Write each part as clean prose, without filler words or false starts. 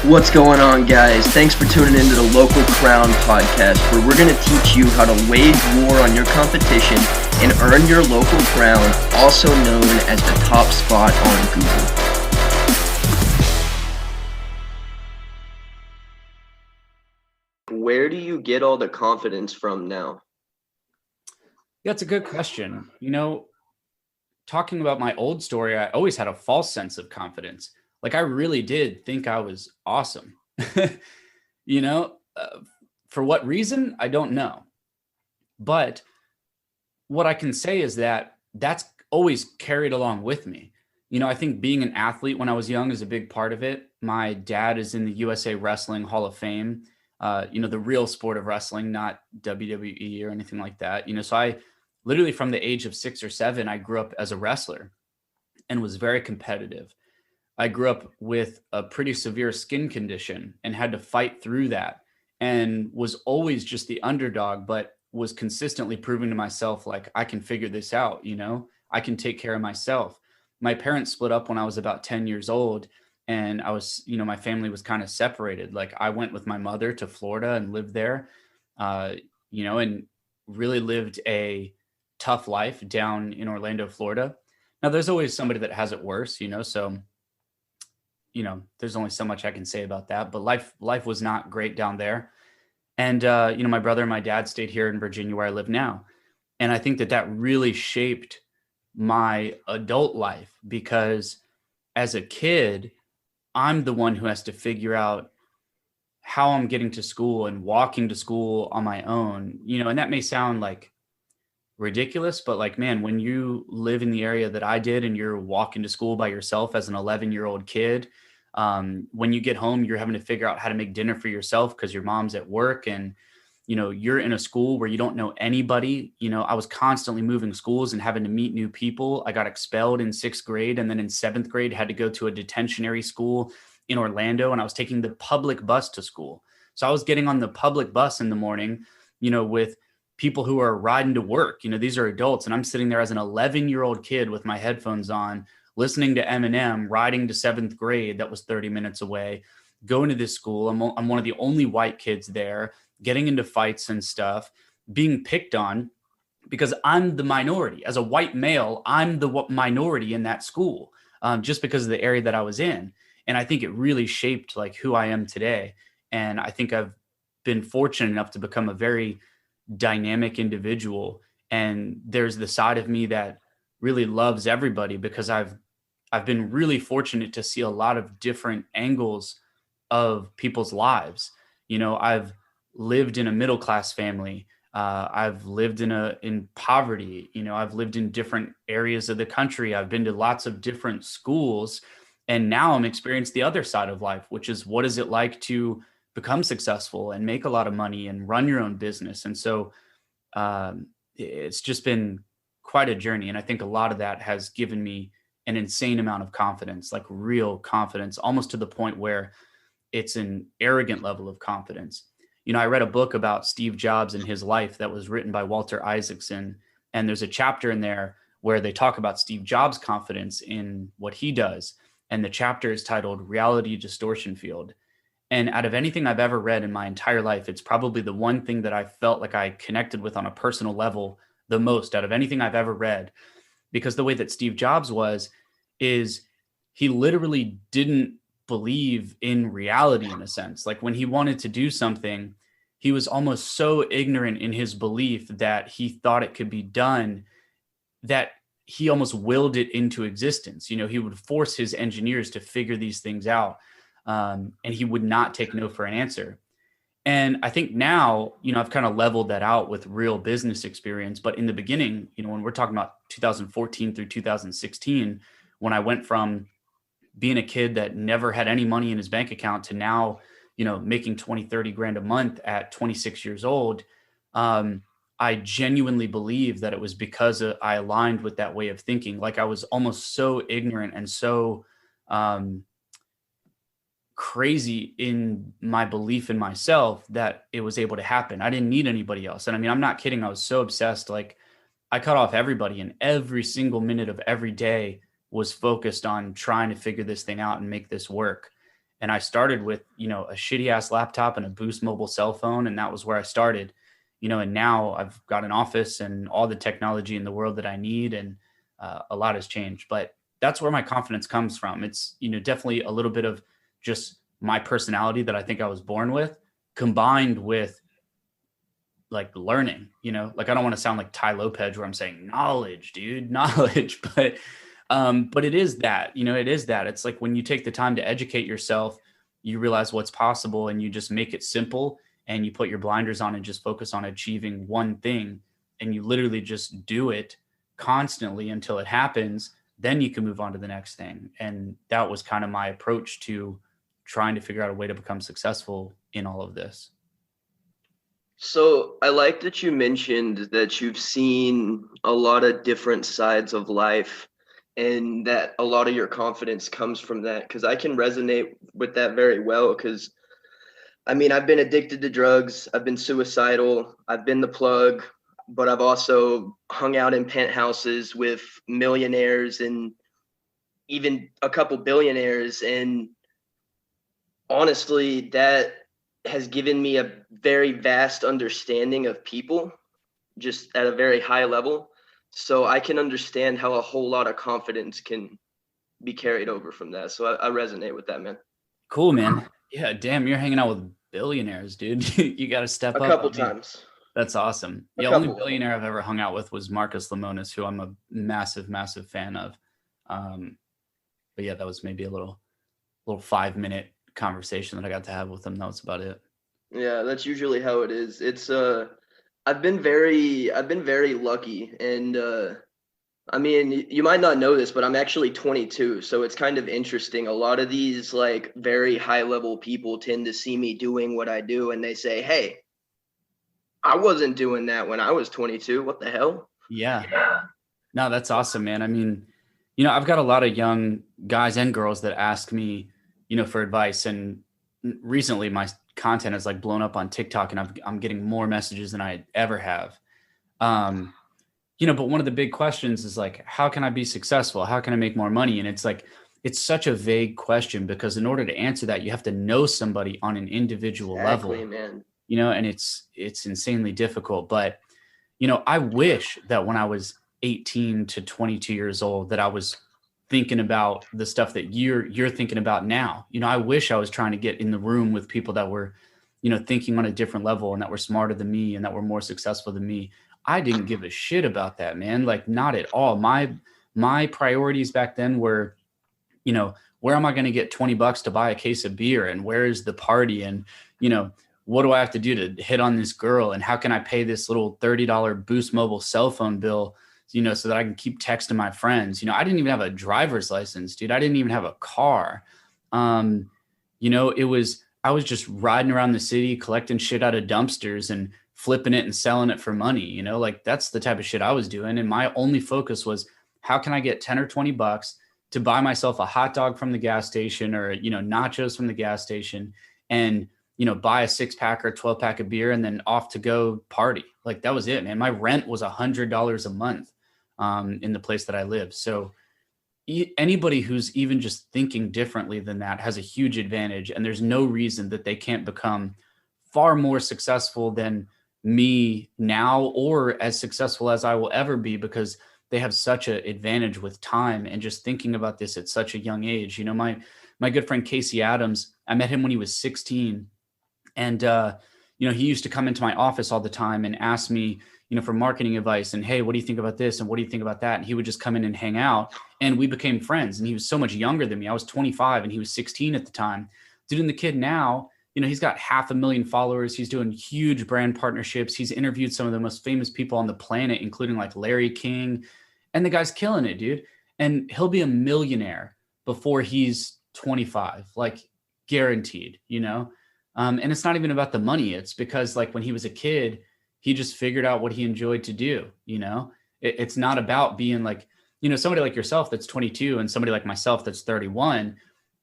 What's going on, guys? Thanks for tuning into the Local Crown podcast, where we're going to teach you how to wage war on your competition and earn your local crown, also known as the top spot on Google. Where do you get all the confidence from now? Yeah, it's a good question. Talking about my old story, I always had a false sense of confidence. Like, I really did think I was awesome. For what reason? I don't know. But what I can say is that that's always carried along with me. I think being an athlete when I was young is a big part of it. My dad is in the USA Wrestling Hall of Fame, the real sport of wrestling, not WWE or anything like that. So I literally, from the age of 6 or 7, I grew up as a wrestler and was very competitive. I grew up with a pretty severe skin condition and had to fight through that, and was always just the underdog, but was consistently proving to myself, like, I can figure this out. I can take care of myself. My parents split up when I was about 10 years old, and I was, my family was kind of separated. Like, I went with my mother to Florida and lived there, and really lived a tough life down in Orlando, Florida. Now, there's always somebody that has it worse, so there's only so much I can say about that, but life was not great down there. And, my brother and my dad stayed here in Virginia, where I live now. And I think that really shaped my adult life, because as a kid, I'm the one who has to figure out how I'm getting to school and walking to school on my own, and that may sound like ridiculous, but like, man, when you live in the area that I did and you're walking to school by yourself as an 11-year-old kid, when you get home, you're having to figure out how to make dinner for yourself because your mom's at work, and you're in a school where you don't know anybody. I was constantly moving schools and having to meet new people. I got expelled in 6th grade, and then in 7th grade had to go to a detentionary school in Orlando, and I was taking the public bus to school. So I was getting on the public bus in the morning, with people who are riding to work. These are adults, and I'm sitting there as an 11-year-old kid with my headphones on, listening to Eminem, riding to 7th grade that was 30 minutes away, going to this school. I'm one of the only white kids there, getting into fights and stuff, being picked on because I'm the minority. As a white male, I'm the minority in that school, just because of the area that I was in. And I think it really shaped like who I am today. And I think I've been fortunate enough to become a very dynamic individual. And there's the side of me that really loves everybody, because I've been really fortunate to see a lot of different angles of people's lives. I've lived in a middle-class family. I've lived in poverty. I've lived in different areas of the country. I've been to lots of different schools, and now I'm experiencing the other side of life, which is, what is it like to become successful and make a lot of money and run your own business? And so it's just been quite a journey. And I think a lot of that has given me an insane amount of confidence, like real confidence, almost to the point where it's an arrogant level of confidence. I read a book about Steve Jobs and his life that was written by Walter Isaacson. And there's a chapter in there where they talk about Steve Jobs' confidence in what he does. And the chapter is titled Reality Distortion Field. And out of anything I've ever read in my entire life, it's probably the one thing that I felt like I connected with on a personal level the most out of anything I've ever read. Because the way that Steve Jobs is he literally didn't believe in reality, in a sense. Like, when he wanted to do something, he was almost so ignorant in his belief that he thought it could be done that he almost willed it into existence. He would force his engineers to figure these things out. And he would not take no for an answer. And I think now, I've kind of leveled that out with real business experience. But in the beginning, when we're talking about 2014 through 2016, when I went from being a kid that never had any money in his bank account to now, making 20, 30 grand a month at 26 years old, I genuinely believe that it was because I aligned with that way of thinking. Like, I was almost so ignorant and so crazy in my belief in myself that it was able to happen. I didn't need anybody else. And I mean, I'm not kidding. I was so obsessed. Like, I cut off everybody, and every single minute of every day was focused on trying to figure this thing out and make this work. And I started with, you know, a shitty ass laptop and a Boost mobile cell phone. And that was where I started, you know, and now I've got an office and all the technology in the world that I need. And a lot has changed, but that's where my confidence comes from. It's, you know, definitely a little bit of just my personality that I think I was born with, combined with like learning, you know, like I don't want to sound like Ty Lopez where I'm saying knowledge, dude, knowledge, but it is that, you know, it is that. It's like when you take the time to educate yourself, you realize what's possible and you just make it simple and you put your blinders on and just focus on achieving one thing. And you literally just do it constantly until it happens. Then you can move on to the next thing. And that was kind of my approach to trying to figure out a way to become successful in all of this. So I like that you mentioned that you've seen a lot of different sides of life and that a lot of your confidence comes from that, because I can resonate with that very well. Because I mean, I've been addicted to drugs, I've been suicidal, I've been the plug, but I've also hung out in penthouses with millionaires and even a couple billionaires. And honestly, that has given me a very vast understanding of people just at a very high level. So I can understand how a whole lot of confidence can be carried over from that. So I resonate with that, man. Cool, man. Yeah, damn, you're hanging out with billionaires, dude. You got to step up. A couple times. That's awesome. The only billionaire I've ever hung out with was Marcus Lemonis, who I'm a massive, massive fan of. But yeah, that was maybe a little 5-minute conversation that I got to have with him. That was about it. Yeah, that's usually how it is. It's I've been very lucky, and I mean, you might not know this, but I'm actually 22, so it's kind of interesting. A lot of these like very high level people tend to see me doing what I do, and they say, "Hey, I wasn't doing that when I was 22. What the hell?" Yeah. No, that's awesome, man. I mean, you know, I've got a lot of young guys and girls that ask me, you know, for advice, and recently my content has like blown up on TikTok, and I'm getting more messages than I ever have. You know, but one of the big questions is like, how can I be successful? How can I make more money? And it's like, it's such a vague question, because in order to answer that, you have to know somebody on an individual level, man. You know, and it's insanely difficult. But, you know, I wish that when I was 18 to 22 years old, that I was thinking about the stuff that you're thinking about now. You know, I wish I was trying to get in the room with people that were, you know, thinking on a different level and that were smarter than me and that were more successful than me. I didn't give a shit about that, man. Like, not at all. My priorities back then were, you know, where am I going to get $20 to buy a case of beer, and where is the party, and, you know, what do I have to do to hit on this girl, and how can I pay this little $30 Boost mobile cell phone bill, you know, so that I can keep texting my friends. You know, I didn't even have a driver's license, dude. I didn't even have a car. You know, I was just riding around the city, collecting shit out of dumpsters and flipping it and selling it for money. You know, like that's the type of shit I was doing. And my only focus was, how can I get 10 or 20 bucks to buy myself a hot dog from the gas station, or, you know, nachos from the gas station, and, you know, buy a 6-pack or 12-pack of beer and then off to go party. Like, that was it, man. My rent was $100 a month in the place that I live. So anybody who's even just thinking differently than that has a huge advantage. And there's no reason that they can't become far more successful than me now, or as successful as I will ever be, because they have such an advantage with time and just thinking about this at such a young age. You know, my good friend Casey Adams, I met him when he was 16. And, you know, he used to come into my office all the time and ask me, you know, for marketing advice, and, hey, what do you think about this? And what do you think about that? And he would just come in and hang out, and we became friends. And he was so much younger than me. I was 25 and he was 16 at the time. Dude, and the kid now, you know, he's got 500,000 followers. He's doing huge brand partnerships. He's interviewed some of the most famous people on the planet, including like Larry King, and the guy's killing it, dude. And he'll be a millionaire before he's 25, like guaranteed, you know? And it's not even about the money. It's because, like, when he was a kid, he just figured out what he enjoyed to do. You know, it's not about being like, you know, somebody like yourself that's 22 and somebody like myself that's 31.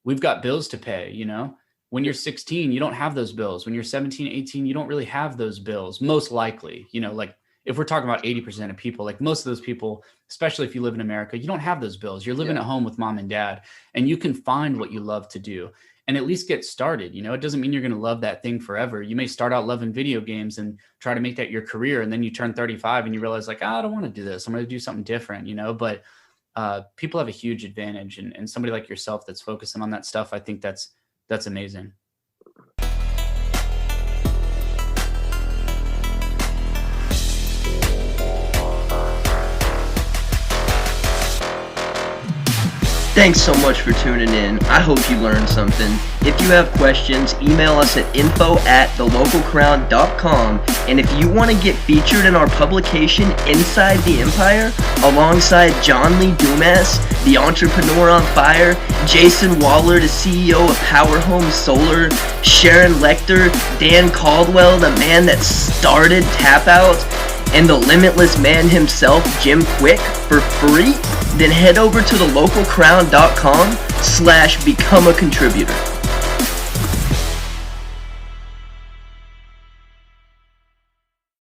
We've got bills to pay. You know, when you're 16, you don't have those bills. When you're 17, 18, you don't really have those bills, most likely. You know, like, if we're talking about 80% of people, like most of those people, especially if you live in America, you don't have those bills. You're living at home with mom and dad, and you can find what you love to do. and at least get started. It doesn't mean you're going to love that thing forever. You may start out loving video games and try to make that your career. And then you turn 35 and you realize like, I don't want to do this. I'm going to do something different, but people have a huge advantage, and somebody like yourself that's focusing on that stuff, I think that's amazing. Thanks so much for tuning in. I hope you learned something. If you have questions, email us at info@thelocalcrown.com. And if you want to get featured in our publication Inside the Empire, alongside John Lee Dumas, the entrepreneur on fire, Jayson Waller, the CEO of Power Home Solar, Sharon Lechter, Dan Caldwell, the man that started Tap Out, and the limitless man himself, Jim Kwik, for free, then head over to thelocalcrown.com/become a contributor.